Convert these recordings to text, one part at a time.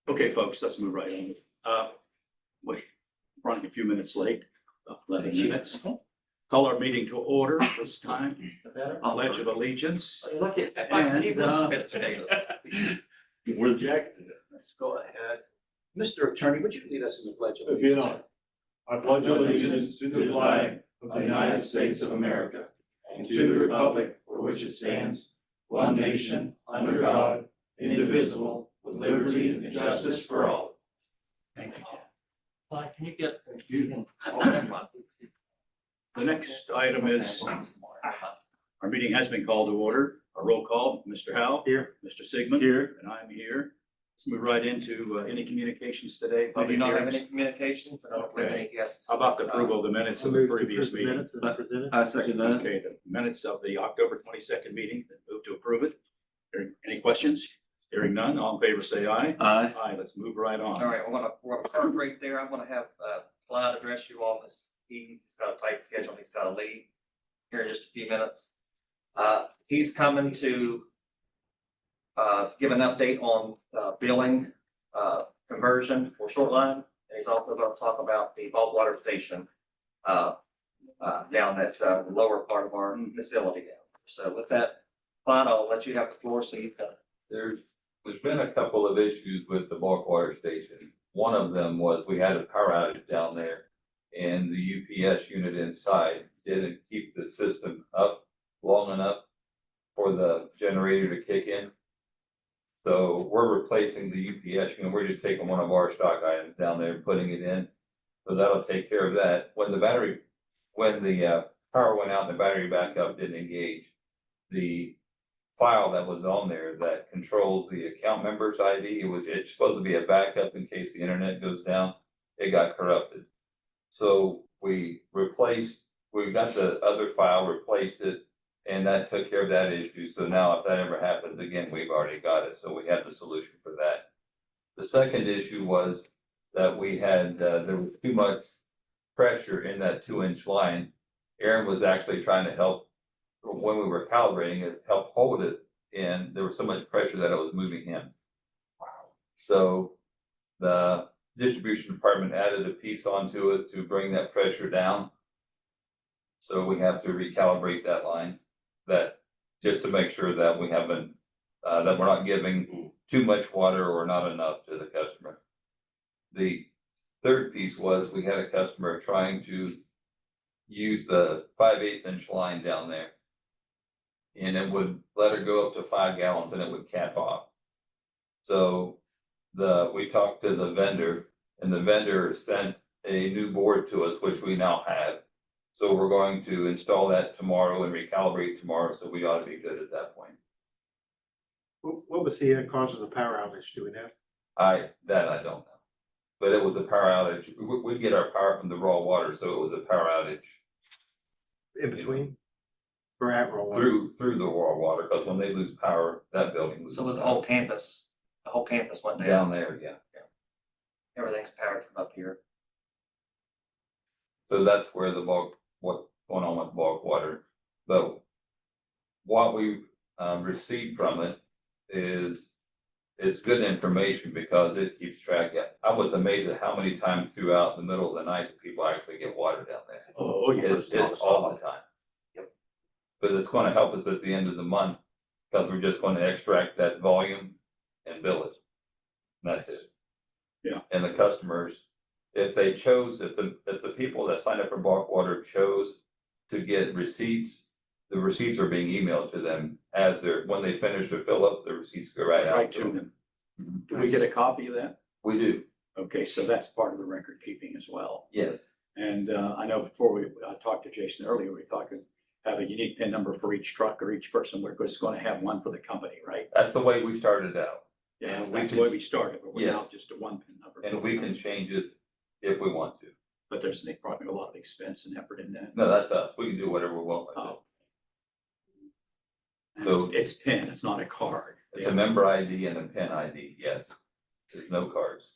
Okay, folks, let's move right on. We're running a few minutes late, about 11 minutes. Call our meeting to order this time. Pledge of Allegiance. Look at We're Jack. Let's go ahead. Mr. Attorney, would you lead us in the Pledge of If you Allegiance? don't, I pledge allegiance to the flag of the United States of America and to the republic for which it stands, one nation, under God, indivisible, with liberty and justice for all. Thank you. Can you get? The next item is, our meeting has been called to order. A roll call, Mr. Howe. Here. Mr. Sigmund. Here. And I'm here. Let's move right into any communications today. We do public not have hearings. any communications, I don't have any guests. How about the approval of the minutes of the previous meeting? I second that. Okay, the minutes of the October 22nd meeting, move to approve it. Any questions? Hearing none, all in favor say aye. Aye. Aye, let's move right on. All right, we're gonna start right there. I'm gonna have Clyde address you all this. He's got a tight schedule. He's got to leave here in just a few minutes. He's coming to give an update on billing conversion for short line. And he's also going to talk about the bulk water station down at the lower part of our facility down. So with that, Clyde, I'll let you have the floor so you can. There's been a couple of issues with the bulk water station. One of them was we had a power outage down there and the UPS unit inside didn't keep the system up long enough for the generator to kick in. So we're replacing the UPS unit. We're just taking one of our stock items down there and putting it in. So that'll take care of that. When the power went out and the battery backup didn't engage, the file that was on there that controls the account member's ID, it's supposed to be a backup in case the internet goes down. It got corrupted. So we got the other file, replaced it, and that took care of that issue. So now if that ever happens again, we've already got it. So we have the solution for that. The second issue was that we had, there was too much pressure in that 2-inch line. Aaron was actually trying to help when we were calibrating it, help hold it in. There was so much pressure that it was moving him. Wow. So the distribution department added a piece onto it to bring that pressure down. So we have to recalibrate that line, that just to make sure that we haven't, that we're not giving too much water or not enough to the customer. The third piece was we had a customer trying to use the 5/8 inch line down there, and it would let her go up to 5 gallons and it would cap off. So we talked to the vendor, and the vendor sent a new board to us, which we now have. So we're going to install that tomorrow and recalibrate tomorrow, so we ought to be good at that point. What was the cause of the power outage? Do we know? I don't know. But it was a power outage. We get our power from the raw water, so it was a power outage In between? Or at raw water? through the raw water, because when they lose power, that building loses. So it was the power. whole campus went down. Down there, yeah. Everything's powered from up here. So that's where what's going on with bulk water. But what we received from it is, it's good information because it keeps track. I was amazed at how many times throughout the middle of the night that people actually get water down there. Oh, yes. It's all the time. Yep. But it's going to help us at the end of the month because we're just going to extract that volume and bill it. And that's it. Yeah. And the customers, if they chose, if the people that signed up for bulk water chose to get receipts, the receipts are being emailed to them when they finish their fill up, the receipts go right out Right to them. Do we get a copy of that? We do. Okay, so that's part of the record keeping as well. Yes. And I know before I talked to Jason earlier, we thought to have a unique PIN number for each truck or each person. We're just going to have one for the company, right? That's the way we started out. Yeah, And that's the way we started, but we're now Yes. just a one PIN number. And we can change it if we want to. But there's probably a lot of expense and effort in that. No, that's us. We can do whatever we want with it. Oh. So- It's PIN, it's not a card. It's a member ID and a PIN ID, yes. There's no cards.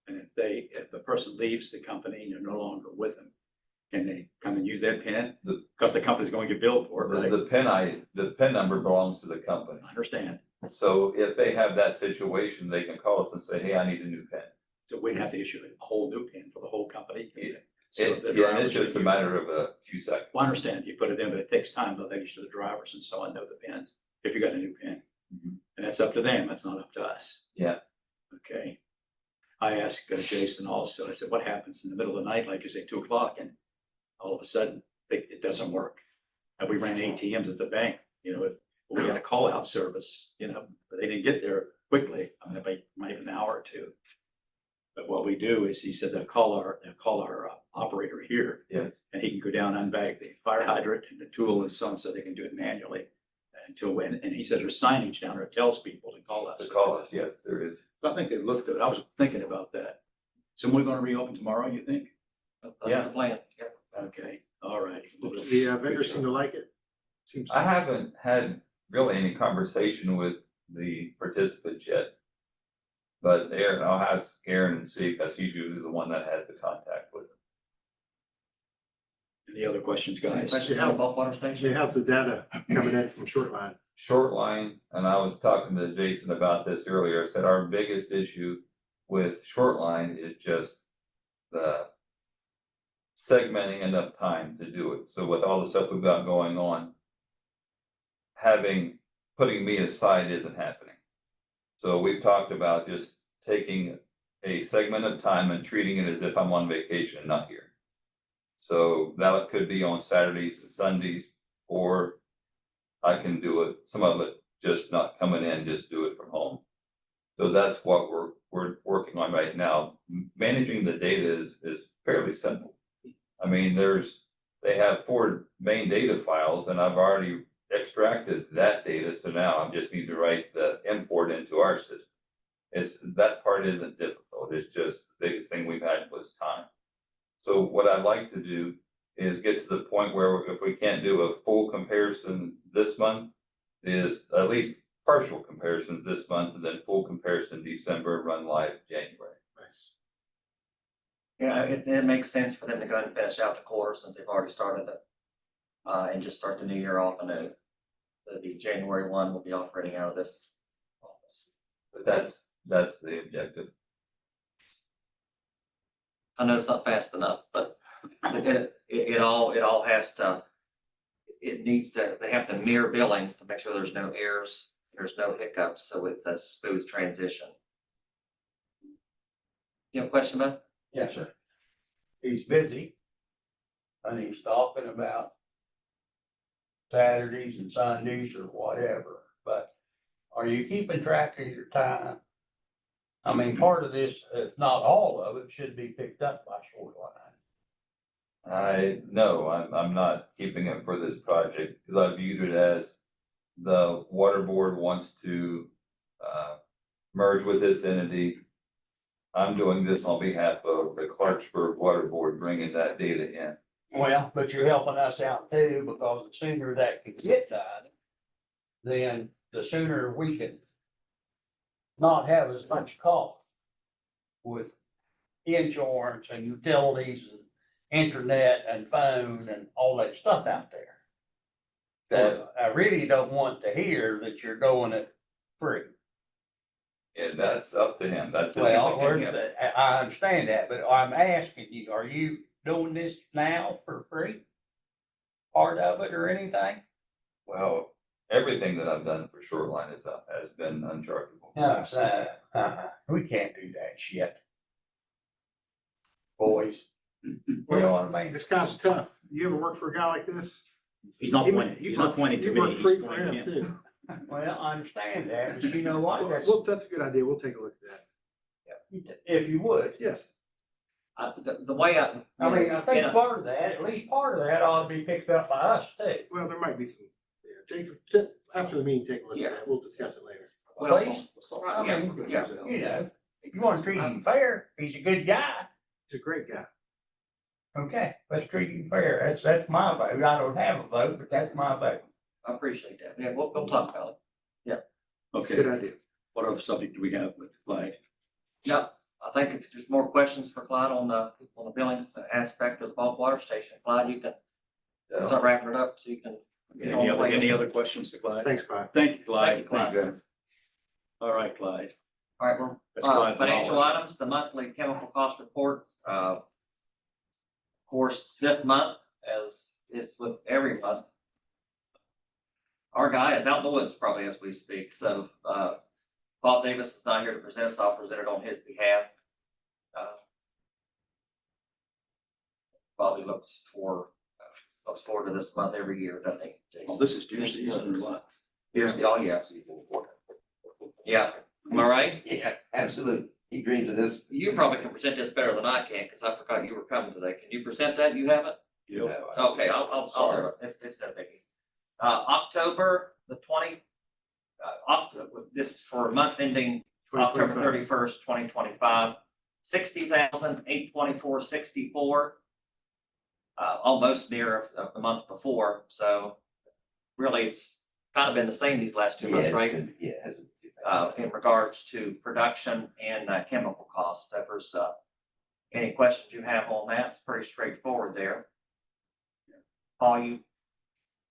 And if the person leaves the company and you're no longer with them, Can they come and use that pin? The- Because the company's going to get billed for it, right? The PIN number belongs to the company. I understand. So if they have that situation, they can call us and say, hey, I need a new PIN. So we'd have to issue a whole new pin for the whole company. Yeah. So the Yeah, and drivers it's just a can use matter it. of a few seconds. Well, I understand, you put it in, but it takes time to make sure the drivers and so on know the pins, if you got a new pin. Mhm. And that's up to them, that's not up to us. Yeah. Okay. I asked Jason also, I said, what happens in the middle of the night, like you say, 2 o'clock, and all of a sudden, it doesn't work. And we ran ATMs at the bank, we had a call out service, but they didn't get there quickly, I mean, maybe an hour or two. But what we do is, he said, they'll call our operator here, Yes. and he can go down, unbag the fire hydrant and the tool and so on, so they can do it manually. Until when, and he said there's signage down there that tells people to call us. To call us, yes, there is. I think they looked at it, I was thinking about that. So we're gonna reopen tomorrow, you think? That's Yeah. the plan, yeah. Okay, all right. The vendor seem to like it. Seems. I haven't had really any conversation with the participants yet. But Aaron, I'll ask Aaron and see, because he's usually the one that has the contact with them. Any other questions, guys? Especially how bulk water They station. have the data coming in from Shortline. Short line, and I was talking to Jason about this earlier, I said our biggest issue with short line is just the segmenting enough time to do it. So with all the stuff we've got going on, putting me aside isn't happening. So we've talked about just taking a segment of time and treating it as if I'm on vacation and not here. So that could be on Saturdays and Sundays, or I can do it, some of it just not coming in, just do it from home. So that's what we're working on right now. Managing the data is fairly simple. I mean, they have 4 main data files, and I've already extracted that data, so now I just need to write the import into our system. That part isn't difficult, it's just the biggest thing we've had was time. So what I'd like to do is get to the point where if we can't do a full comparison this month, is at least partial comparisons this month, and then full comparison December, run live January. Nice. Yeah, it makes sense for them to go ahead and finish out the quarter since they've already started it. And just start the new year off anew. The January 1 will be operating out of this office. But that's the objective. I know it's not fast enough, but it all has to, they have to mirror billings to make sure there's no errors, there's no hiccups, so it's a smooth transition. You have a question, Ben? Yes, sir. He's busy. And he's talking about Saturdays and Sundays or whatever, but are you keeping track of your time? I mean, part of this, if not all of it, should be picked up by Shortline. I'm not keeping it for this project, because I viewed it as the water board wants to merge with this entity. I'm doing this on behalf of the Clarksburg Water Board, bringing that data in. Well, but you're helping us out too, because the sooner that can get done, then the sooner we can not have as much cost with insurance and utilities and internet and phone and all that stuff out there. That I really don't want to hear that you're going it free. And that's up to him, that's his Well, opinion. I understand that, but I'm asking you, are you doing this now for free? Part of it or anything? Well, everything that I've done for Shoreline has been unchargeable. No, so, we can't do that shit. Boys, you know what I mean? This guy's tough. You ever work for a guy like this? He's not pointing, You he's not work- pointing to you me. work he's free for pointing him to too. Well, I understand that, but you know what? That's, Well, that's a good idea. We'll take a look at that. if you would. Yes. The way I mean, I think part of that, at least part of that ought to be picked up by us too. Well, there might be some, Jacob, after the meeting, take a look at that. We'll discuss it later. Please? I mean, yeah. you know, if you wanna treat him fair, he's a good guy. He's a great guy. Okay, let's treat him fair. That's my vote. I don't have a vote, but that's my vote. I appreciate that. Yeah, we'll talk about it. Good Okay, idea. what other subject do we have with flag? Yeah, I think if there's more questions for Clyde on the billings aspect of the bulk water station, Clyde, you can start wrapping it up so you can. Any other questions to Clyde? Thanks, Clyde. Thank you, Clyde. Thank you, Clyde. Thanks, All right, Clyde. All right, well, That's Clyde. financial items, the monthly chemical cost report. Of course, this month, as is with every month, our guy is out in the woods probably as we speak. So Bob Davis is not here to present us. I'll present it on his behalf. Bobby looks forward to this month every year, doesn't he, Well, Jason? this is deer season or what? Oh, yeah. Yeah, am I right? Yeah, absolutely. He agreed to this. You probably can present this better than I can, because I forgot you were coming today. Can you present that? You haven't? Yep. Okay, I'll do it. It's no biggie. October the 20, this is for a month ending October 31st, 2025, 60,824.64. Almost near of the month before, so really it's kind of been the same these last 2 months, Yeah, right? it's been- Yeah. it hasn't been bad. In regards to production and chemical costs. If there's any questions you have on that, it's pretty straightforward there. Paul, you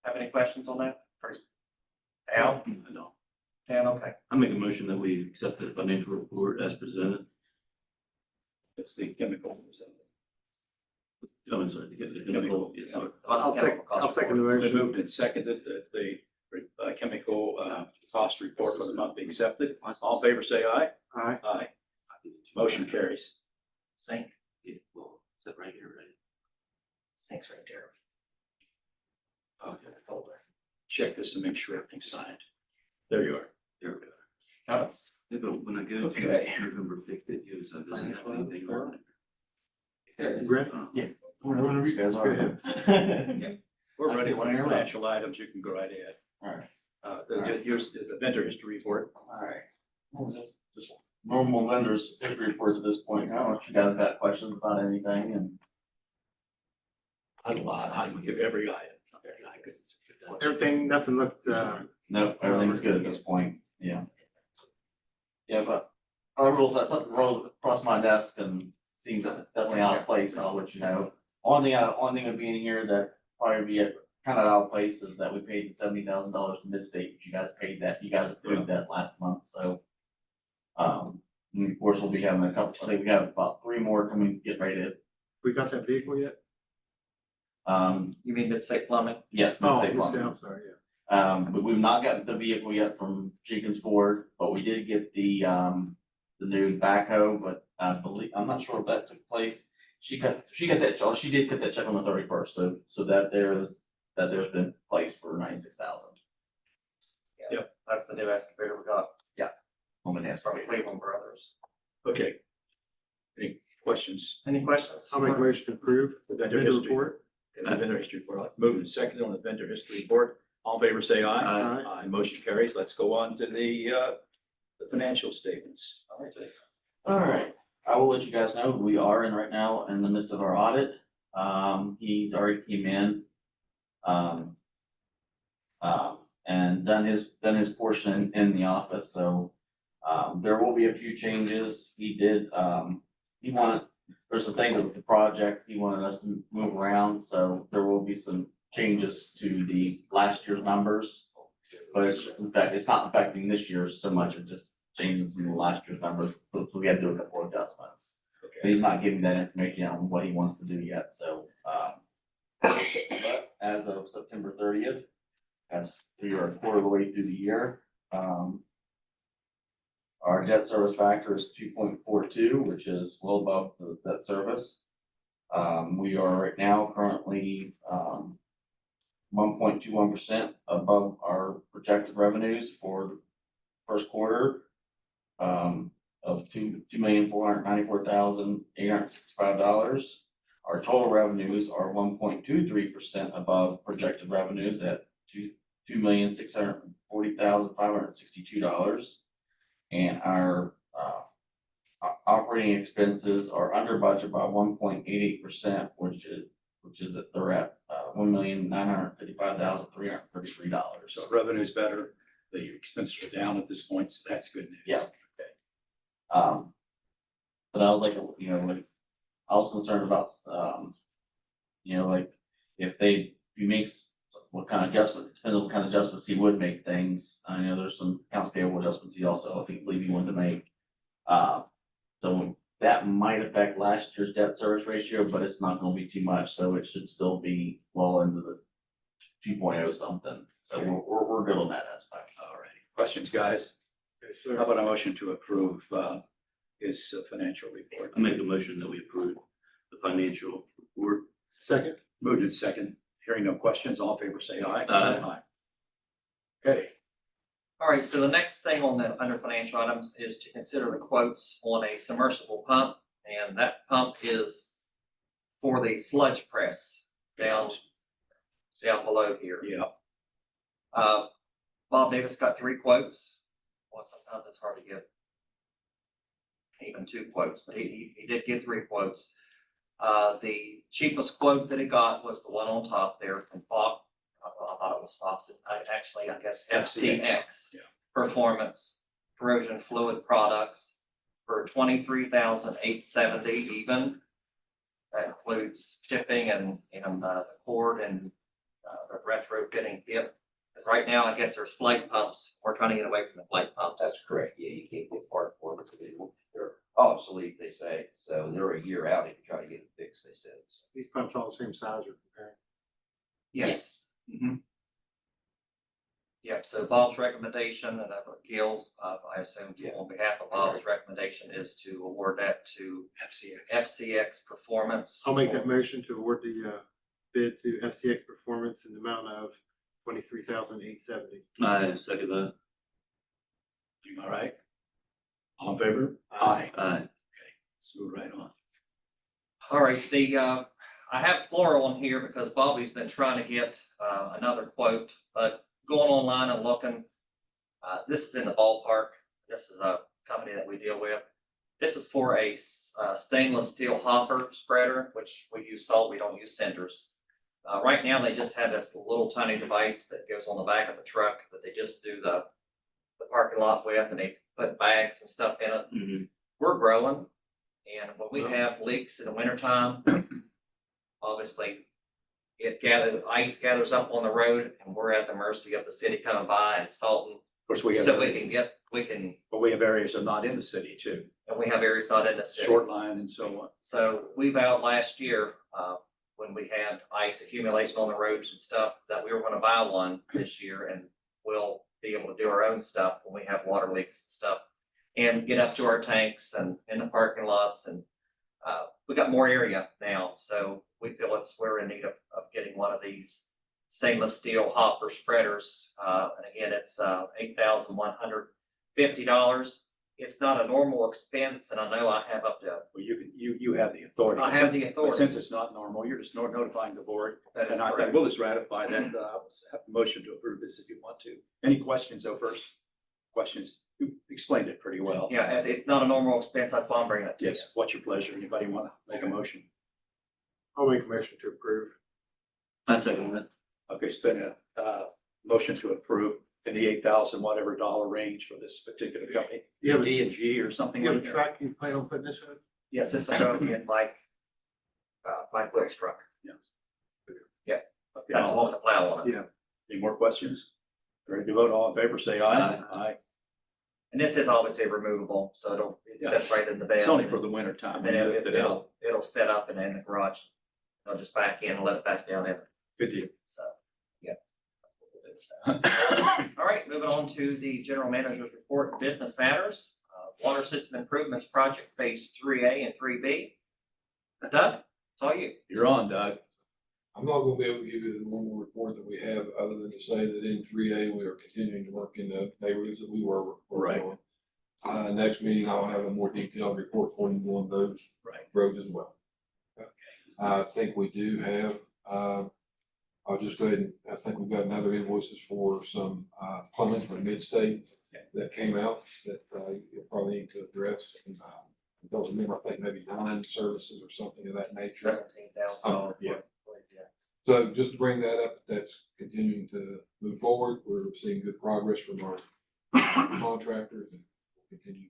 have any questions on that? Al? No. Dan, okay. I make a motion that we accept the financial report as presented. It's the chemical. Oh, I'm sorry, the chemical, yes, sorry. I'll second the They motion. moved and seconded that the chemical cost report for the month be accepted. All in favor, say aye. Aye. Aye. Motion carries. Sync. Yeah, well, is that right here, right? Sync's right there. Okay. Folder. Check this and make sure everything's signed. There you are. There we go. Got it. Yeah, but when I go Okay. to November 5th, it gives, doesn't have anything on it. Ready? Yeah. Whenever you guys Go ahead. We're I ready still for wanna hear about it. financial items. You can go right ahead. All right. Here's the vendor history report. All right. Just normal vendors history reports at this point. I don't know if you guys got questions about anything and. I give every item. Everything, nothing looked, No, everything's good at this point, yeah. Yeah, but other rules, that's something rolled across my desk and seems definitely out of place, I'll let you know. Only thing would be in here that probably be kind of out of place is that we paid the $70,000 to Midstate, but you guys paid that, you guys approved that last month, so. And of course, we'll be having a couple, I think we have about 3 more coming, get ready to, we got that vehicle yet? You mean Mid-State Plumbing? yes, Oh, Midstate it's Plumbing. down, sorry, yeah. But we've not gotten the vehicle yet from Jenkins Ford, but we did get the new backhoe, but I believe, I'm not sure if that took place. She did get that check on the 31st, so that there's been placed for 96,000. That's the new excavator we got. Home and Half, Probably Cleveland Brothers. Okay. Any questions? Any questions? I'll make a motion to approve The the vendor vendor history. report. Okay, the vendor history report. Moving and seconded on the vendor history report. All in favor, say aye. Aye. Aye. Motion carries. Let's go on to the financial statements. All right, Jason. All right, I will let you guys know, we are in right now in the midst of our audit. He's already came in. And done his portion in the office, so. There will be a few changes. There's some things with the project, he wanted us to move around, so there will be some changes to the last year's numbers. But it's not affecting this year's so much, it's just changes in the last year's numbers, so we had to do a couple of adjustments. But he's not giving that information on what he wants to do yet, so, but as of September 30th, as we are a quarter of the way through the year, our debt service factor is 2.42, which is well above the debt service. We are right now currently 1.21% above our projected revenues for the first quarter of $2,494,865. Our total revenues are 1.23% above projected revenues at $2,640,562. And our operating expenses are under budget by 1.88%, which is at they're at $1,955,333. So revenue's better, the expenses are down at this point, so that's good news. Yeah. Okay. But I was like, like, I was concerned about, like, if he makes, what kind of adjustment, depends on what kind of adjustments he would make things. I know there's some accounts payable adjustments he also, believe he wanted to make. So that might affect last year's debt service ratio, but it's not gonna be too much, so it should still be well into the 2.0 something. So we're good on that aspect. All right. Questions, guys? Yes, How sir. about a motion to approve his financial report? I make a motion that we approve the financial report. Second. Moved in second. Hearing no questions, all in favor say aye. Aye. Okay, All right, so the next thing on the, under financial items is to consider the quotes on a submersible pump. And that pump is for the sludge press down below here. yeah, Bob Davis got 3 quotes. Well, sometimes it's hard to get even 2 quotes, but he did get 3 quotes. The cheapest quote that he got was the one on top there from Fox. I thought it was Fox. I guess FCX. FCX Yeah. Performance Corrosion Fluid Products for $23,870 even. That includes shipping and the cord and the retrofitting kit. Right now, I guess there's flake pumps. We're trying to get away from the flake pumps. That's correct, yeah, you can't get part for it, they're obsolete, they say, so they're a year out if you try to get them fixed, they said. These pumps all the same size or comparing. Yes. Mm-hmm. Yep, so Bob's recommendation, and Gil's, I assume on behalf of Bob's recommendation is to award that to FCX Performance. I'll make that motion to award the bid to FCX Performance in the amount of $23,870. I second that. all right. All in favor? Aye. Aye. Let's move right on. All right, I have Flora on here because Bobby's been trying to get another quote, but going online and looking, this is in the ballpark. This is a company that we deal with. This is for a stainless steel hopper spreader, which we use salt, we don't use cinders. Right now, they just have this little tiny device that goes on the back of the truck that they just do the parking lot with, and they put bags and stuff in it. Mhm. We're growing, and when we have leaks in the wintertime, obviously, ice gathers up on the road, and we're at the mercy of the city coming by and salting. Of course, we have, So but we have areas that are not in the city too, and we have areas not in the city. short line and so on. So we vowed last year, when we had ice accumulation on the roads and stuff, that we were gonna buy one this year, and we'll be able to do our own stuff when we have water leaks and stuff, and get up to our tanks and in the parking lots, and we got more area now, so we feel we're in need of getting one of these stainless steel hopper spreaders. And again, it's $8,150. It's not a normal expense, and I know I have up to, Well, you have the authority. I have the But authority. since it's not normal, you're just notifying the board. That is And I correct. will just ratify that. I'll have a motion to approve this if you want to. Any questions though first? Questions? You explained it pretty well. Yeah, as it's not a normal expense, that's why I'm bringing it to you. Yes, what's your pleasure? Anybody want to make a motion? I'll make a motion to approve. I second that. Okay, spend a motion to approve in the 8,000 whatever dollar range for this particular company. You have a- D and G or something You have a like that? truck you plan on putting this in? Yes, this will go in Mike Wilkes' truck. Okay, That's the one with the plow on it. Yeah. any more questions? Ready to vote? All in favor, say aye. Aye. And this is obviously removable, so it sits right in the bed. It's only for the winter time. And then it'll set up and in the garage. They'll just back in and let it back down in. Good deal. So, yeah. All right, moving on to the general manager's report, business matters, water system improvements project phase 3A and 3B. Doug, it's all you. You're on, Doug. I'm not gonna be able to give you the normal report that we have, other than to say that in 3A, we are continuing to work in the neighborhoods that we were working on. Next meeting, I'll have a more detailed report for you on those Right. roads as well. I think we do have, I'll just go ahead and, I think we've got another invoices for some, plumbing from Mid-State that came out that, you'll probably need to address. And, I don't remember, I think maybe 9 services or something of that nature. $17,000. Yeah. So just to bring that up, that's continuing to move forward. We're seeing good progress from our contractors, and we'll continue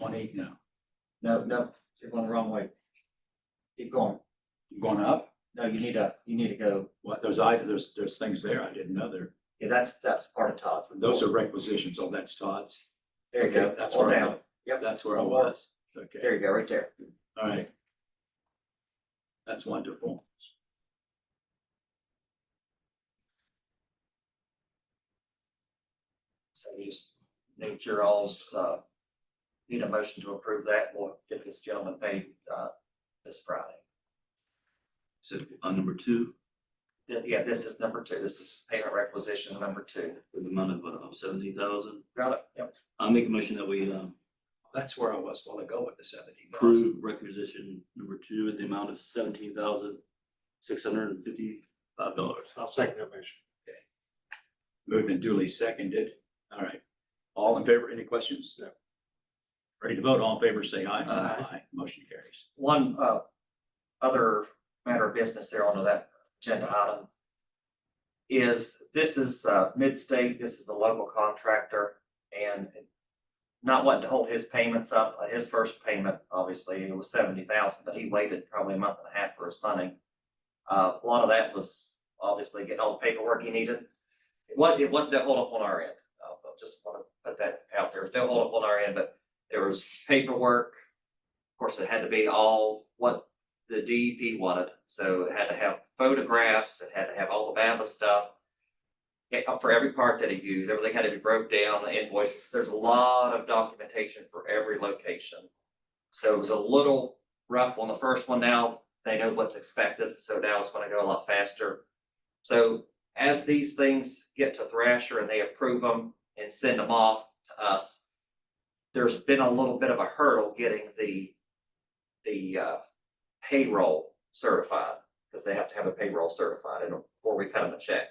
1.8 now. No, you're going the wrong way. Keep going. You going up? No, you need to go. What, there's things there I didn't know there. Yeah, that's part of Todd's. Those are requisitions. Oh, that's Todd's. There you Okay, go. that's All where I down. was. Yep. That's where I was. Okay, There you go, right there. all right. That's wonderful. So you just need your all's, need a motion to approve that. We'll get this gentleman paid, this Friday. So on number 2, Yeah, this is number 2. This is payment requisition number 2. for the amount of 70,000. Got it? Yep. I'll make a motion that we That's where I was a while ago with the 17,000. approve requisition number 2 at the amount of $17,655. I'll second that motion. Moved and duly seconded. All right. All in favor? Any questions? No. Ready to vote? All in favor, say aye. Aye. Motion carries. One, other matter of business there onto that agenda item is this is, Mid-State, this is a local contractor and not wanting to hold his payments up. His first payment, obviously, it was 70,000, but he waited probably a month and a half for his money. A lot of that was obviously getting all the paperwork he needed. It wasn't a hold up on our end. I just want to put that out there. There's no hold up on our end, but there was paperwork. Of course, it had to be all what the DEP wanted. So it had to have photographs. It had to have all the BABA stuff. For every part that he used, everything had to be broke down, the invoices. There's a lot of documentation for every location. So it was a little rough on the first one. Now they know what's expected. So now it's going to go a lot faster. So as these things get to Thrasher and they approve them and send them off to us, there's been a little bit of a hurdle getting the payroll certified, because they have to have a payroll certified before we cut them a check.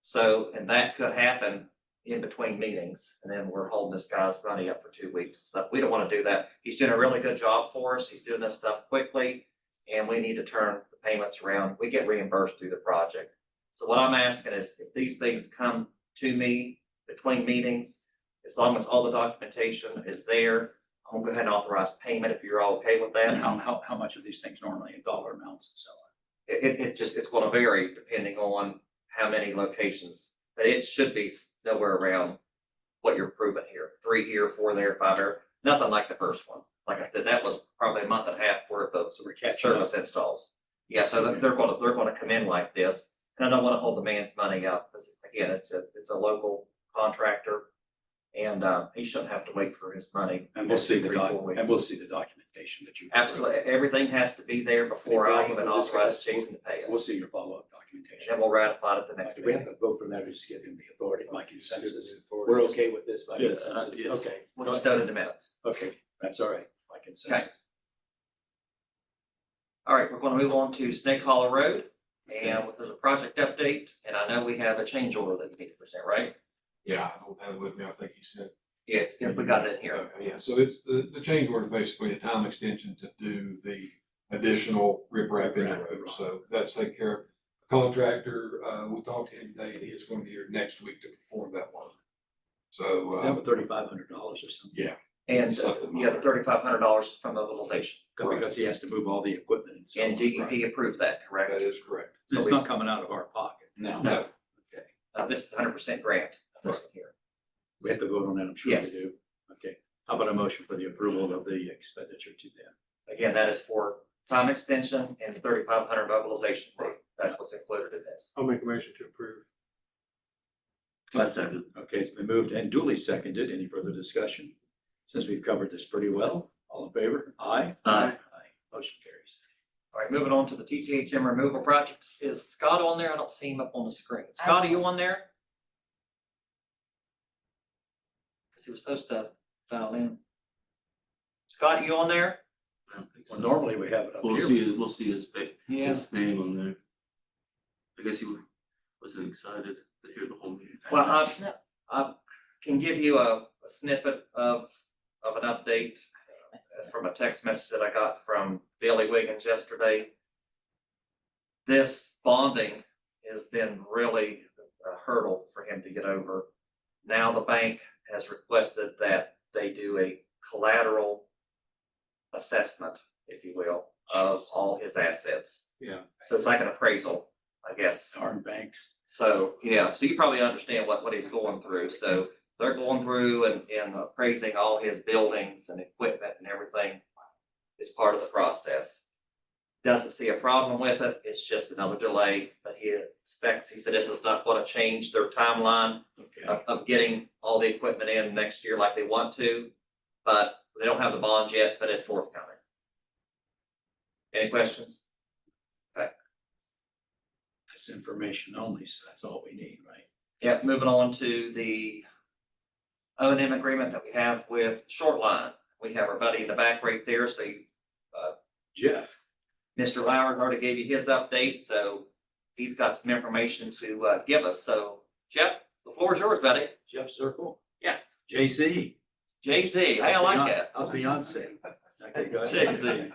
So, and that could happen in between meetings, and then we're holding this guy's money up for 2 weeks. So we don't want to do that. He's doing a really good job for us. He's doing this stuff quickly, and we need to turn the payments around. We get reimbursed through the project. So what I'm asking is, if these things come to me between meetings, as long as all the documentation is there, I'm gonna go ahead and authorize payment if you're all okay with that. And how much are these things normally in dollar amounts and so on? It's gonna vary depending on how many locations, but it should be nowhere around what you're proving here. 3 here, 4 there, 5 there, nothing like the first one. Like I said, that was probably a month and a half worth of So we're catching up. service installs. Yeah, so they're gonna come in like this, and I don't wanna hold the man's money up, because again, it's a local contractor. And he shouldn't have to wait for his money. And we'll see the 3-4 weeks. and we'll see the documentation that you. Absolutely, everything has to be there before I even We'll authorize discuss. Jason to pay it. We'll see your follow-up And documentation. then we'll ratify it at the next Do we have meeting. to vote for that or just give him the authority by consensus? Forward. We're okay with this by Yeah, consensus? yes. Okay. We'll just note in the minutes. Okay, that's all right, by consensus. All right, we're gonna move on to Snake Hollow Road, and there's a project update, and I know we have a change order that you need to present, right? Yeah, I don't have it with me. I think he said. Yes, we got it in here. Okay, yeah, so it's the change order is basically a time extension to do the additional riprap in the road. So that's taken care of. Contractor, we talked to him today and he is going to be here next week to perform that work. So, Is that for $3,500 or something? yeah. And Something you have the $3,500 from mobilization, Because he has to move all the equipment and so on. and DEP approved that, correct? That is correct. It's not coming out of our pocket. No. No, Okay, This is 100% grant, this one here. we have to vote on that, I'm sure we Yes. do. Okay, how about a motion for the approval of the expenditure to them? Again, that is for time extension and 3,500 mobilization fee. That's what's included in this. I'll make a motion to approve. I second. Okay, it's been moved and duly seconded. Any further discussion? Since we've covered this pretty well, all in favor? Aye. Aye. Motion carries. All right, moving on to the TTHM removal projects. Is Scott on there? I don't see him up on the screen. Scott, are you on there? Because he was supposed to dial in. Scott, you on there? I don't think so. Well, normally we have it up We'll here. we'll see his Yeah. his name on there. I guess he wasn't excited to hear the whole meeting. Well, I can give you a snippet of an update from a text message that I got from Billy Wiggins yesterday. This bonding has been really a hurdle for him to get over. Now the bank has requested that they do a collateral assessment, if you will, of all his assets. Yeah. So it's like an appraisal, I guess. Darn banks. So, yeah, so you probably understand what he's going through. So they're going through and appraising all his buildings and equipment and everything is part of the process. Doesn't see a problem with it. It's just another delay, but he said this is not going to change their timeline Okay. of getting all the equipment in next year like they want to, but they don't have the bond yet, but it's forthcoming. Any questions? That's information only, so that's all we need, right? Yep, moving on to the O&M agreement that we have with Shortline. We have our buddy in the back right there, so Jeff. Mr. Lauer already gave you his update, so he's got some information to give us. So Jeff, the floor is yours, buddy. Jeff Circle. Yes. JC. JC, hey, I like that. How's Beyonce? Okay, go ahead. JC.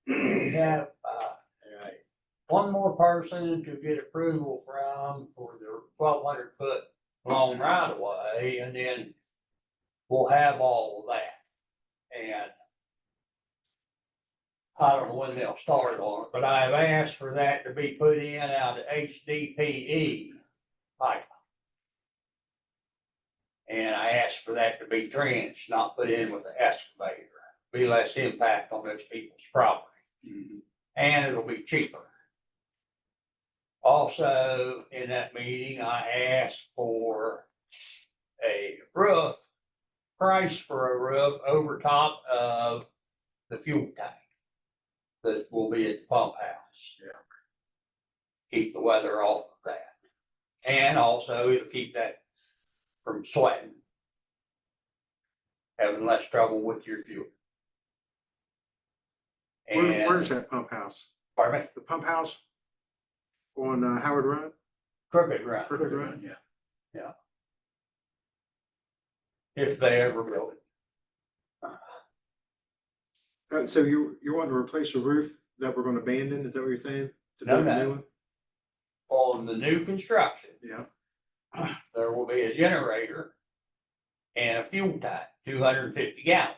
We have, All right. one more person to get approval from for the 1,200-foot long right of way, and then we'll have all of that. And I don't know when they'll start on it, but I've asked for that to be put in out of HDPE pipe. And I asked for that to be trenched, not put in with the excavator. Be less impact on those people's property, Mhm. and it'll be cheaper. Also, in that meeting, I asked for a roof, price for a roof over top of the fuel tank that will be at the pump house. Yeah. Keep the weather off of that. And also it'll keep that from sweating. Having less trouble with your fuel. Where's And, that pump house? pardon me, The pump house on Howard Road? Crooked Run, Crooked Run? Yeah. if they ever build it. So you want to replace the roof that we're gonna abandon, is that what you're saying? To No, build a no. new one? On the new construction, Yeah, there will be a generator and a fuel tank, 250 gallon.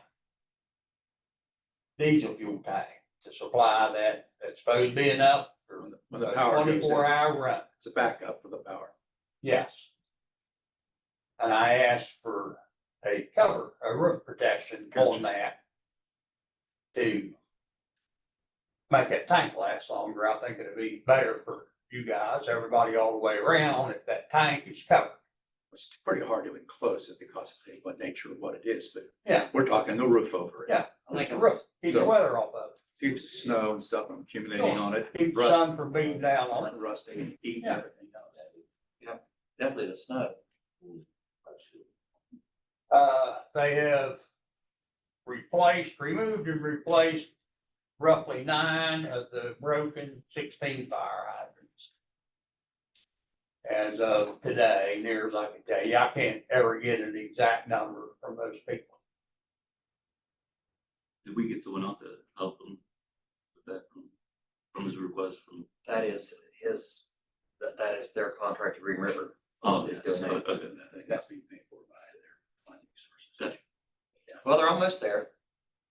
Diesel fuel tank to supply that, that's supposed to be enough for When the a power goes 24-hour run. It's a backup for the power. Yes. And I asked for a cover, a roof protection on that to make that tank last longer. I think it'd be better for you guys, everybody all the way around, if that tank is covered. It's pretty hard to enclose it because of the nature of what it is, but Yeah. we're talking no roof over it. Yeah, I think just a it's- roof, keep the weather off of it. Keeps the snow and stuff from accumulating on it. Keep the Rust- sun from beating down on it. Rusting and eating Yeah. everything. Definitely the snow. They have removed and replaced roughly 9 of the broken 16 fire hydrants. As of today, near as I can tell you, I can't ever get an exact number from those people. Did we get someone out to help them with that from his request from? That is that is their contract to Green River. Oh, Is yes, doing that. okay. I think that's being paid for by their funding sources. Well, they're almost there,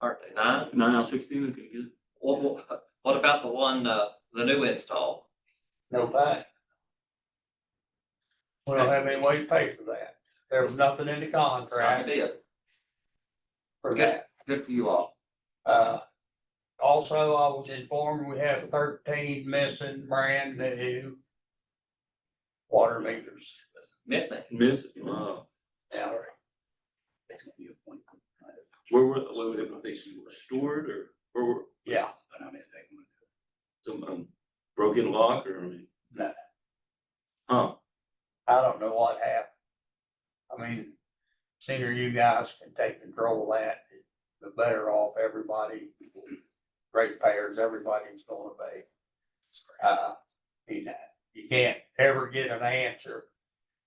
aren't they? 9? 9 out of 16, okay, good. What about the one, the new install? No pay. We don't have any way to pay for that. There was nothing in the It's not a contract deal. for Good, that. good for you all. Also, I was informed we have 13 missing brand new water meters. Missing. Miss, wow. Yeah. It's gonna be a point. kind of- Where were they stored or where were Yeah, But I mean, they want some broken lock or? I mean? No. Huh, I don't know what happened. I mean, sooner you guys can take control of that, the better off everybody, ratepayers, everybody's gonna be. You can't ever get an answer.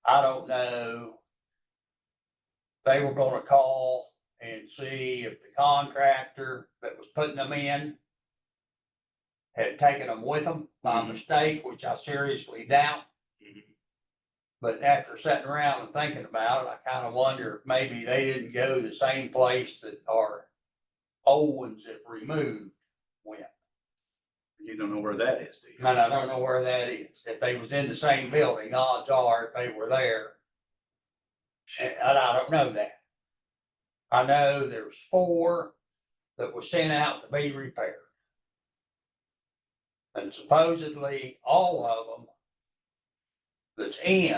I don't know. They were gonna call and see if the contractor that was putting them in had taken them with them by mistake, which I seriously doubt. Mhm. But after sitting around and thinking about it, I kind of wonder if maybe they didn't go the same place that our old ones that removed went. You don't know where that is, do you? And I don't know where that is. If they was in the same building, odds are if they were there. And I don't know that. I know there's 4 that was sent out to be repaired. And supposedly all of them that's in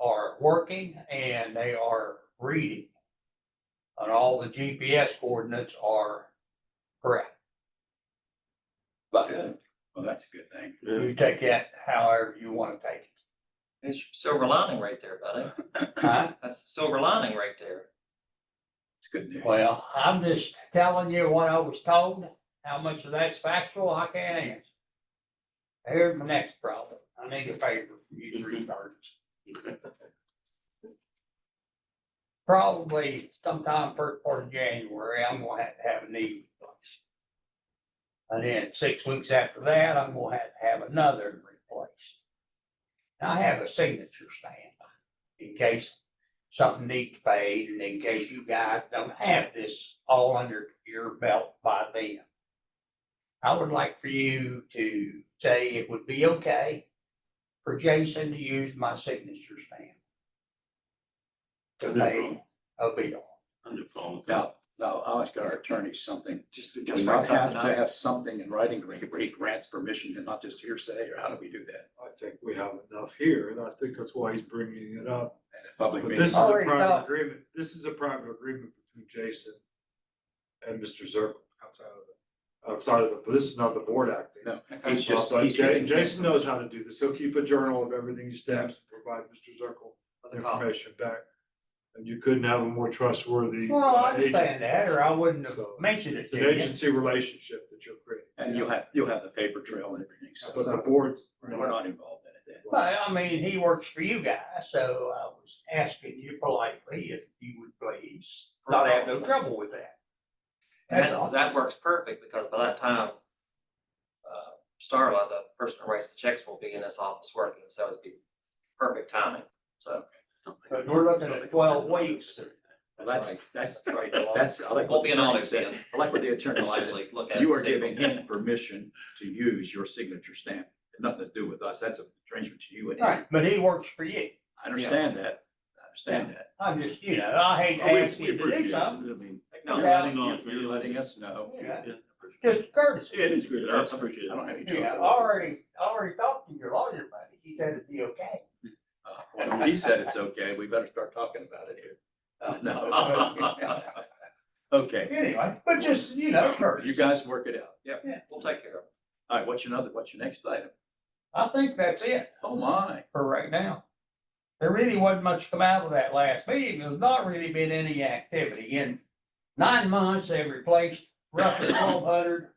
are working and they are reading. And all the GPS coordinates are correct. But Good. Well, that's a good thing. you take that however you want to take it. It's your silver lining right there, buddy. Huh? That's the silver lining right there. It's good news. Well, I'm just telling you what I was told. How much of that's factual, I can't answer. Here's my next problem. I need a favor from you 3 birds. Probably sometime first part of January, I'm gonna have a knee replaced. And then 6 weeks after that, I'm gonna have another replaced. Now, I have a signature stamp in case something needs paid and in case you guys don't have this all under your belt by then. I would like for you to say it would be okay for Jason to use my signature stamp to pay a bill. Under phone. Now, I'll ask our attorney something. Just Do we write not have something to out. have something in writing, grants permission and not just hearsay, or how do we do that? I think we have enough here, and I think that's why he's bringing it up. At a public But meeting? this is a Already private thought- agreement, this is a private agreement between Jason and Mr. Zirkle outside of it, but this is not the board acting. No, he's just, But he's getting. Jason knows how to do this, he'll keep a journal of everything he stamps and provide Mr. Zirkle information back. And you couldn't have a more trustworthy Well, I agent. understand that, or I wouldn't have So, mentioned it It's an to you. agency relationship that you're creating. And you'll have the paper trail and everything, so. But the board's. We're not involved in it then. But I mean, he works for you guys, so I was asking you politely if you would please not have no trouble with that. And That's all. that works perfect because by that time, Starla, the person who writes the checks, will be in this office working, so it'd be perfect timing, so. But we're looking at 12 weeks. Well, that's right. That's, I like Won't what be the an attorney audit said. then. I like what the attorney We'll said. actually look at it You and are see. giving him permission to use your signature stamp. Nothing to do with us. That's a arrangement to you and him. Right, but he works for you. I understand that. I understand that. I'm just, I hate to ask you to do something. I mean, No, You're Yeah. letting us know. Yeah. yeah, Just courtesy. it is good. I appreciate it. I don't have any Yeah, I trouble. already talked to your lawyer, buddy. He said it'd be okay. Well, he said it's okay. We better start talking about it here. No. Okay, Anyway, but just, you courtesy. guys work it out. Yep, we'll take care of it. All right, what's your next item? I think that's it Oh, my. for right now. There really wasn't much come out of that last meeting. There's not really been any activity. In 9 months, they've replaced roughly 1,200.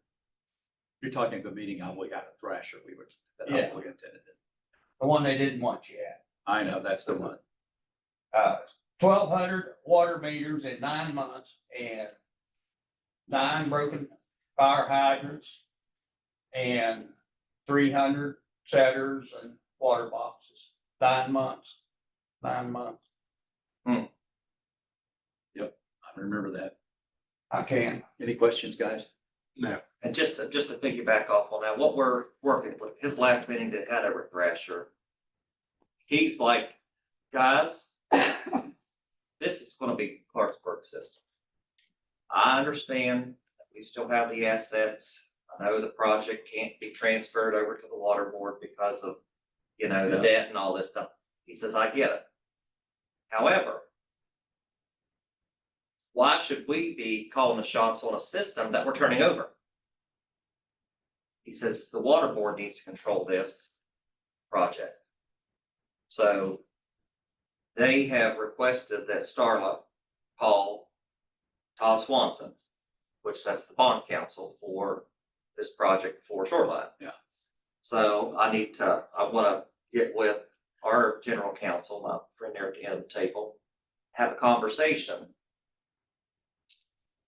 You're talking the meeting we got at Thrasher. Yeah. We attended it. The one they didn't want you at. I know, that's the one. 1,200 water meters in 9 months and 9 broken fire hydrants and 300 setters and water boxes. 9 months. 9 months. I remember that. I can. Any questions, guys? And just to piggyback off on that, what we're working with, his last meeting that had over at Thrasher, he's like, guys, this is gonna be Clarksburg system. I understand that we still have the assets. I know the project can't be transferred over to the water board because of, the Yeah. debt and all this stuff. He says, I get it. However, why should we be calling the shots on a system that we're turning over? He says the water board needs to control this project. So they have requested that Starla call Todd Swanson, which that's the bond counsel for this project for Shoreline. Yeah. So I want to get with our general counsel, my friend there at the end of the table, have a conversation.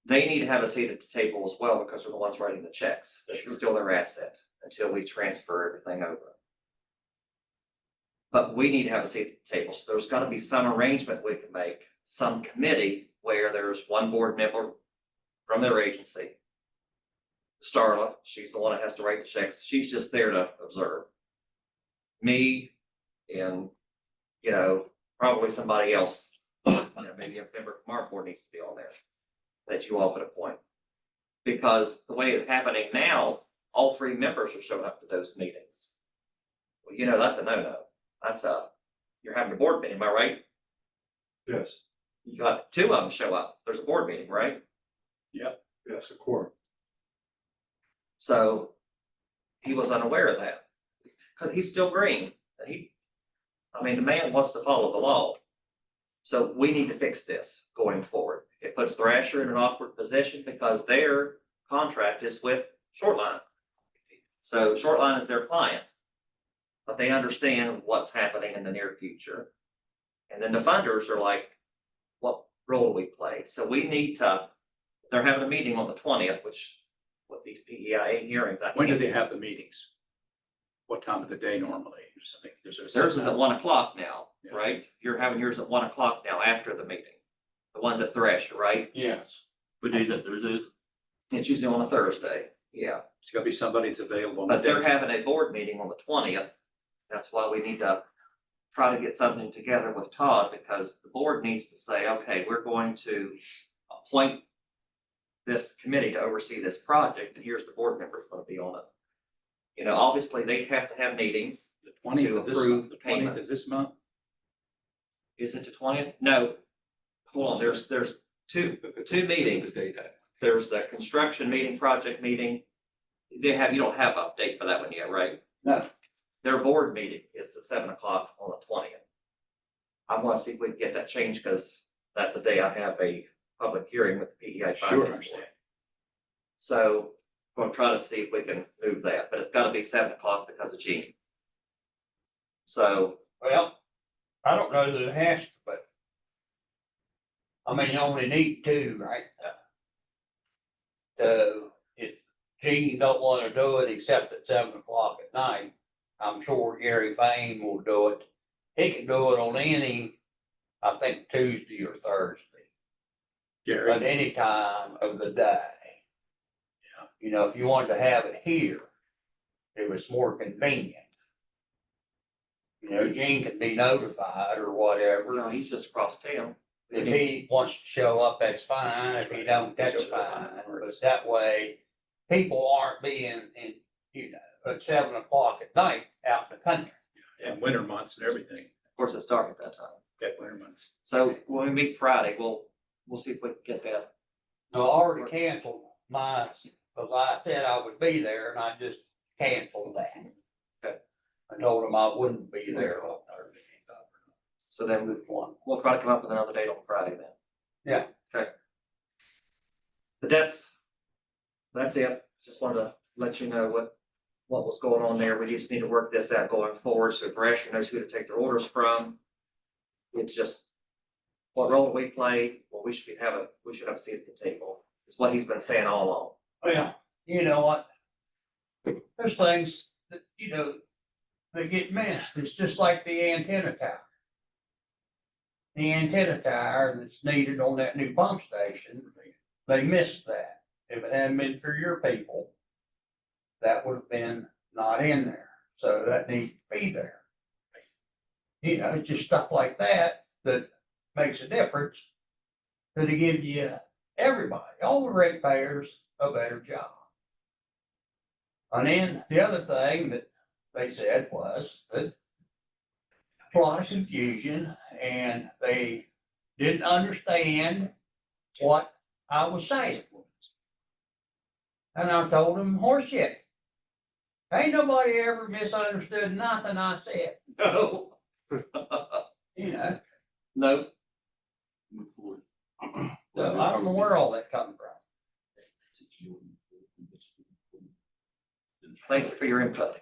They need to have a seat at the table as well because they're the ones writing the checks. This is still their asset until we transfer everything over. But we need to have a seat at the table. So there's gotta be some arrangement we can make, some committee where there's one board member from their agency. Starla, she's the one that has to write the checks. She's just there to observe. Me and, you know, probably somebody else, you know, maybe a member from our board needs to be on there that you all could appoint. Because the way it's happening now, all three members are showing up to those meetings. Well, you know, that's a no-no. That's you're having a board meeting, am I right? Yes, You got two of them show up. There's a board meeting, right? yes, of course. So he was unaware of that. Because he's still green. And I mean, the man wants to follow the law. So we need to fix this going forward. It puts Thrasher in an awkward position because their contract is with Shortline. So Shortline is their client. But they understand what's happening in the near future. And then the funders are like, what role do we play? So we need to, they're having a meeting on the 20th, which with these PEIA hearings. When do they have the meetings? What time of the day normally? There's a Theirs is at 1 o'clock now, Yeah. right? You're having yours at 1 o'clock now after the meeting. The ones at Thrasher, right? Yes. We do that, there's It's usually on a Thursday, yeah. It's gotta be somebody that's available. on But the they're day. having a board meeting on the 20th. That's why we need to try to get something together with Todd, because the board needs to say, okay, we're going to appoint this committee to oversee this project, and here's the board members going to be on it. You know, obviously, they have to have meetings. The 20th to of this approve month, the 20th payments. of this month? Is it the 20th? No. Hold on, there's two meetings. There's the construction meeting, project meeting. You don't have update for that one yet, right? No. Their board meeting is at 7 o'clock on the 20th. I want to see if we can get that changed because that's the day I have a public hearing with the PEI. Sure, I Finance understand. Board. So we'll try to see if we can move that, but it's got to be 7 o'clock because of Gene. So Well, I don't know that it has to, but I mean, you only need two, right? So if Gene don't wanna do it except at 7 o'clock at night, I'm sure Gary Fane will do it. He can do it on any, I think Tuesday or Thursday, Gary, at any time of the day. Yeah. You know, if you wanted to have it here, it was more convenient. You know, Gene can be notified or whatever. no, he's just across town. If he wants to show up, that's fine. If he don't, that's fine. But that way, people aren't being in, you know, at 7 o'clock at night out in the country. and winter months and everything, Of course, it's dark at that time. that winter months. So when we meet Friday, we'll see if we can get that. I already canceled my, because I said I would be there and I just canceled that. Okay. I told him I wouldn't be there on Thursday. So then we'll try to come up with another date on Friday then. Yeah. Okay. But that's it. Just wanted to let you know what was going on there. We just need to work this out going forward. So Thrasher knows who to take their orders from. It's just, what role do we play? Well, we should have a seat at the table. It's what he's been saying all along. Well, you know what? There's things that, you know, they get missed. It's just like the antenna tower. The antenna tower that's needed on that new pump station, they missed that. If it hadn't been for your people, that would have been not in there. So that needs to be there. You know, it's just stuff like that that makes a difference. That it gives you everybody, all the ratepayers, a better job. And then the other thing that they said was that a lot of confusion and they didn't understand what I was saying. And I told them, horseshit. Ain't nobody ever misunderstood nothing I said, No. you know. No. So I don't know where all that come from. Thank you for your input.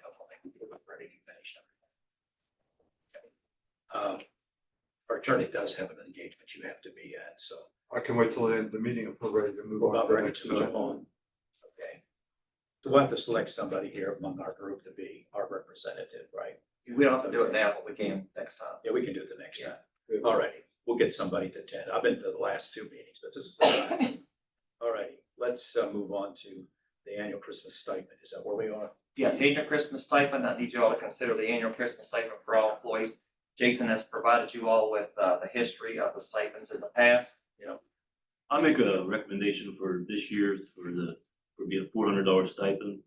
Our attorney does have an engagement you have to be at, so. I can wait till the end of the meeting if we're ready to move We're on. about to the ready next to jump agenda. on. Okay. So we'll have to select somebody here among our group to be our representative, right? We don't have to do it now, but we can next time. Yeah, we can do it the next time. All righty, we'll get somebody to attend. I've been to the last two meetings, but this is. All righty, let's move on to the annual Christmas stipend. Is that where we are? Yes, annual Christmas stipend. I need you all to consider the annual Christmas stipend for all employees. Jason has provided you all with the history of the stipends in the past. I make a recommendation for this year's for be a $400 stipend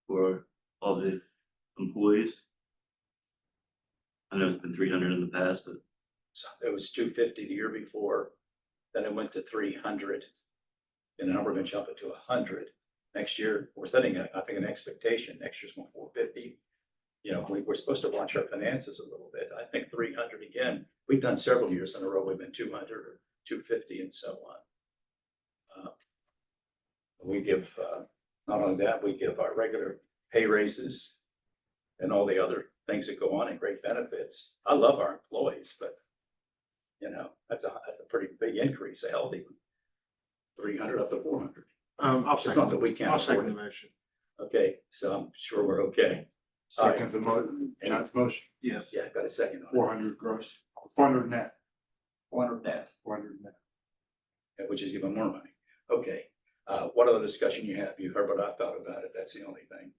for all the employees. I know it's been 300 in the past, but So it was 250 the year before, then it went to 300. And now we're gonna jump it to 100. Next year, we're setting, I think, an expectation. Next year's going 450. We're supposed to watch our finances a little bit. I think 300 again. We've done several years in a row. We've been 200 or 250 and so on. We give, not only that, we give our regular pay raises and all the other things that go on and great benefits. I love our employees, but that's a pretty big increase, a healthy 300 up to 400. It's not that we can't I'll afford second it. the motion. Okay, so I'm sure we're okay. All right. Second the motion, John's motion, Yes. Yeah, got a second on 400 gross, 400 net, 400 net. 400 net. it, which is even more money. Okay, what other discussion you have? You heard what I thought about it. That's the only thing.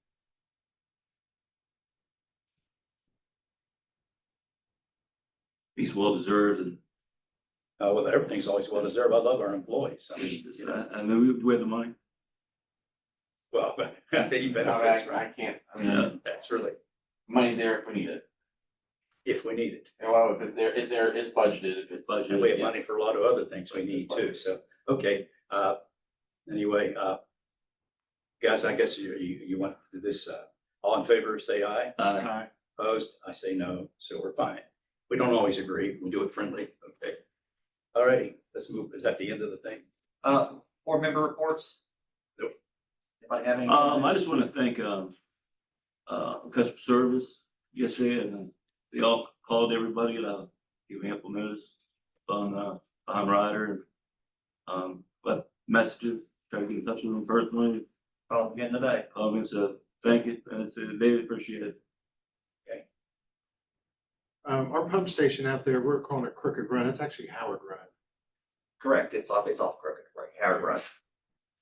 he's well deserved and Well, everything's always well deserved. I love our employees. I mean, I know we have the money. well, the benefits, right? can't, Yeah. That's really, money's there if we need it. if we need it. Well, if it's there, it's budgeted, if it's. Budgeted. And we have money for a lot of other things we need too, so, okay, anyway, guys, I guess you want to do this, all in favor, say aye. Aye. Opposed, I say no, so we're fine. We don't always agree, we do it friendly, okay. All righty, let's move, is that the end of the thing? Board member reports? Nope. Anybody have any? I just want to thank customer service yesterday, and they all called everybody, gave ample notice on Ryder, and left messages, tried to get in touch with them personally, Oh, again today. called me, so thank you, and so they appreciate it. Our pump station out there, we're calling it Crooked Run. It's actually Howard Run. Correct, it's off Crooked, right, Howard Run. Okay.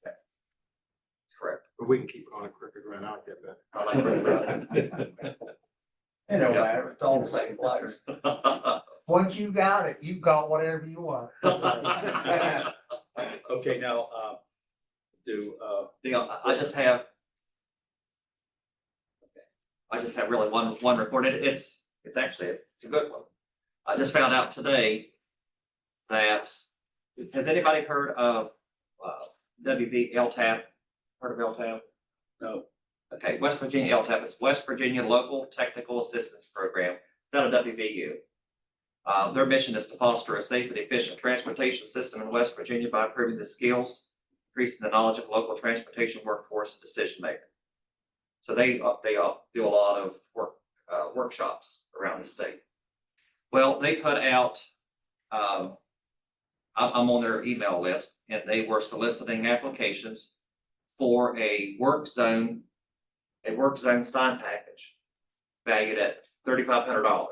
That's correct. But we can keep calling it Crooked Run. I'll get that. I like Crooked Run. It don't matter, it's all the same place. Once you got it, you got whatever you want. Okay, now, I just have really one report. It's actually, it's a good one. I just found out today that, has anybody heard of, WB LTAP? Heard of LTAP? no, Okay, West Virginia LTAP, it's West Virginia Local Technical Assistance Program. It's out of WVU. Their mission is to foster a safe and efficient transportation system in West Virginia by improving the skills, increasing the knowledge of local transportation workforce and decision making. So they do a lot of workshops around the state. Well, they put out, I'm on their email list, and they were soliciting applications for a work zone sign package valued at $3,500.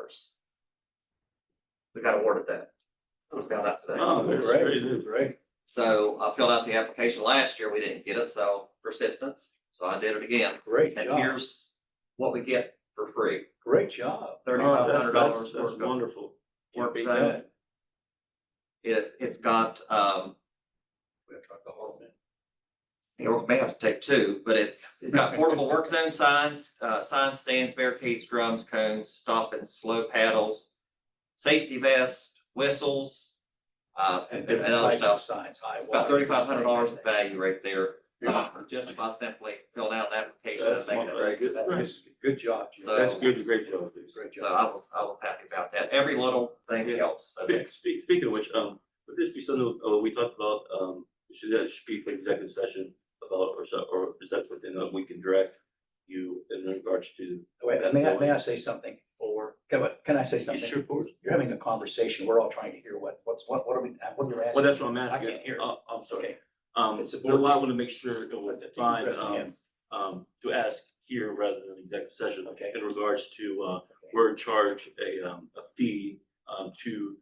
We got awarded that. I just found out today. Oh, that's great. great. So I filled out the application last year. We didn't get it, so persistence. So I did it again. Great And job, here's what we get for free. great job. $3,500 That's worth of wonderful. Can't work beat zone. that. It's got, We have to talk the whole thing. we may have to take two, but it's got portable work zone signs, sign stands, barricades, drums, cones, stop and slow paddles, safety vest, whistles, and different other types of stuff. signs, high. It's about water, $3,500 in value right there, just by simply filling out an application and That's making it very good. Nice. Good job, Jim. So- That's good, great job. Great So job. I was happy about that. Every little thing helps. That's it. Speaking of which, would this be something, we talked about, should be for executive session about, or is that something that we can direct you in regards to? Wait, may I say something? Can I say something? Sure, of course. You're having a conversation. We're all trying to hear what you're asking. Well, that's what I'm asking. I can't hear. I'm sorry. Okay. It's a Well, board I want to make sure it was Let the fine, president in. to ask here rather than executive session. Okay. In regards to, we're in charge a fee, to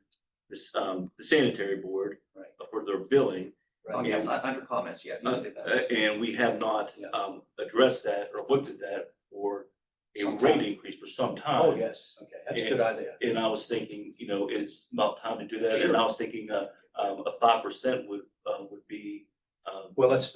this, the sanitary board. Right. For their billing. Oh, yes, under comments, yeah. you did that. And we have not, addressed that or looked at that for a Some rate time. increase for some time. Oh, yes, okay, that's a good idea. And I was thinking, it's about time to do that, and I was thinking, a 5% would be, Well, let's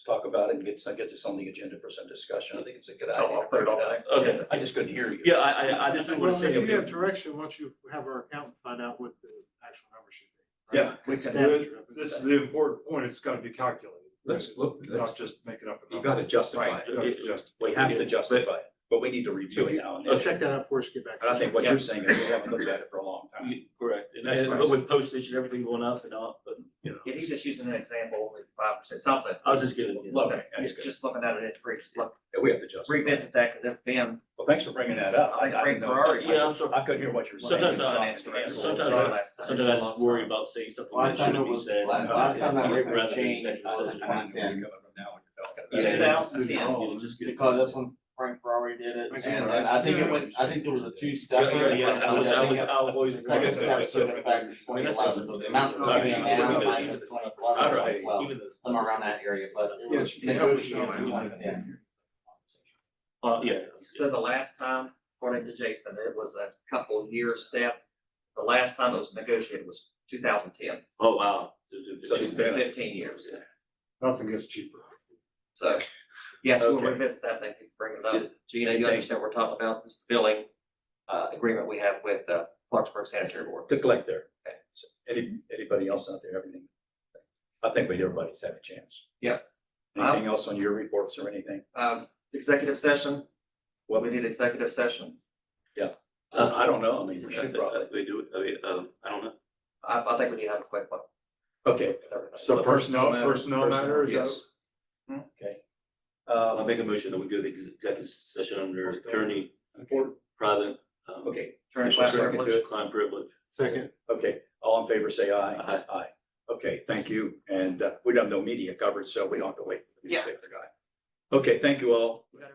talk about it and get this on the agenda for some discussion. I think it's a good idea. I'll put it on the next Okay. agenda. I just couldn't hear you. yeah, I just didn't Well, want to if say. you have direction, once you have our accountant find out what the actual number should be. Yeah, we can Staff do is represented. This is the important point, it's gotta be calculated. Let's look, Not just make it up. a you number. gotta justify Right. it. You have to justify. We have to justify it, but we need to review it now and So then. check that out before we get back. And I think what you're saying is we haven't looked at it for a long time. Correct, and That's and nice. with postage and everything going up and up, but, Yeah, he's just using an example, like 5%, something. I was just getting. Okay, that's good. Just looking at an increase, look, Yeah, we have to justify. it. revisit that, because it's been, Well, thanks for bringing that up. I think great priority. Yeah, I'm sorry. I couldn't hear what you were saying. Sometimes I just worry about saying something that Last time shouldn't it be was, said. last time that rate was Rather than changed, executive was in session. 2010. Yeah, 2010. just get it. Because that's when Frank Ferrari did it, Again, and I think it went, I think there was a two-step. Yeah, I was always. The second step took effect in 2011, so the amount that we're paying now might have been 2011 or 2012, somewhere around that area, but it was negotiated in 2010. Yeah. So the last time, according to Jason, it was a couple year step. The last time it was negotiated was 2010, Oh, wow. So it's been- 15 years. Nothing gets cheaper. So, yes, we'll Okay. revisit that, thank you for bringing it up. Gina, you understand what we're talking about, this billing, agreement we have with, Clarksburg Sanitary Board. To collect there. Okay. So anybody else out there, everything? I think everybody's had a chance. Yeah. Anything else on your reports or anything? Executive session, we need executive session. I don't know. I mean, We should probably do it. I don't know. I think we need to have a quick one. Okay. So personnel matter, is that? Yes. Okay. I'll make a motion that we go to executive session under attorney, private. Okay. Attorney-client privilege. Client privilege. Second. Okay. All in favor, say aye. Aye. Aye. Okay, thank you. And we don't have no media coverage, so we don't have to wait for the Yeah. newspaper guy. Okay, thank you all. We gotta